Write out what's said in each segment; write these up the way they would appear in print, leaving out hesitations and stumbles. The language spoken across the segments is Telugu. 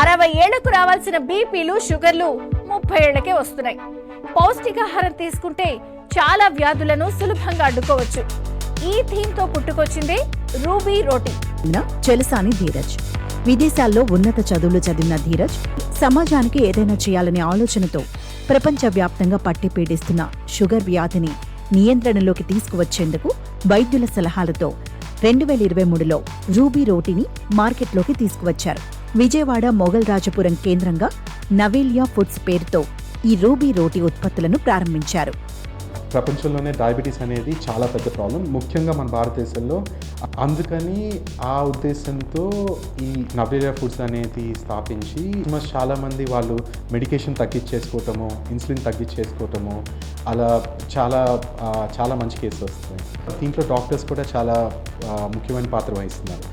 60 ఏళ్లకు రావాల్సిన బీపీలు షుగర్లు 30 ఏళ్లకే వస్తున్నాయి. పౌష్టికాహారం తీసుకుంటే చాలా వ్యాధులను సులభంగా అడ్డుకోవచ్చు. ఈ థీమ్ తో పుట్టుకొచ్చిందే రూబీ రోటీ. చెలసాని ధీరజ్ విదేశాల్లో ఉన్నత చదువులు చదివిన ధీరజ్ సమాజానికి ఏదైనా చేయాలనే ఆలోచనతో ప్రపంచవ్యాప్తంగా పట్టి పీడిస్తున్న షుగర్ వ్యాధిని నియంత్రణలోకి తీసుకువచ్చేందుకు వైద్యుల సలహాలతో 2023లో రూబీ రోటీని మార్కెట్లోకి తీసుకువచ్చారు. విజయవాడ మొగల్ రాజపురం కేంద్రంగా నవేలియా ఫుడ్స్ పేరుతో ఈ రూబీ రోటీ ఉత్పత్తులను ప్రారంభించారు. ప్రపంచంలోనే డయాబెటీస్ అనేది చాలా పెద్ద ప్రాబ్లం, ముఖ్యంగా మన భారతదేశంలో. అందుకని ఆ ఉద్దేశంతో ఈ నవేలియా ఫుడ్స్ అనేది స్థాపించి చాలామంది వాళ్ళు మెడికేషన్ తగ్గించేసుకోవటము, ఇన్సులిన్ తగ్గించేసుకోవటము, అలా చాలా మంచి కేసులు వస్తాయి. దీంట్లో డాక్టర్స్ కూడా చాలా ముఖ్యమైన పాత్ర వహిస్తున్నారు.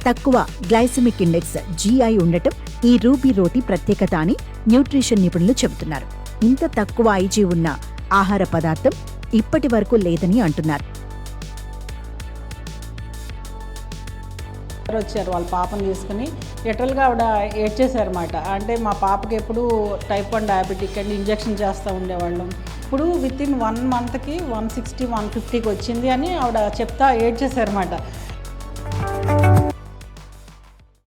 తక్కువ గ్లైసెమిక్ ఇండెక్స్ GI ఉండటం ఈ రూబీ రోటీ ప్రత్యేకత అని న్యూట్రిషన్ నిపుణులు చెబుతున్నారు. ఇంత తక్కువ IG ఉన్న ఆహార పదార్థం ఇప్పటి వరకు లేదని అంటున్నారు. వచ్చారు వాళ్ళ పాపను తీసుకుని లిటరల్గా ఆవిడ ఏడ్చేశారన్నమాట. అంటే మా పాపకి ఎప్పుడు టైప్ 1 డయాబెటిక్ అండ్ ఇంజెక్షన్ చేస్తూ ఉండేవాళ్ళం. ఇప్పుడు విత్ ఇన్ 1 మంత్కి 160, 150కి వచ్చింది అని ఆవిడ చెప్తా ఏడ్చేశారన్నమాట.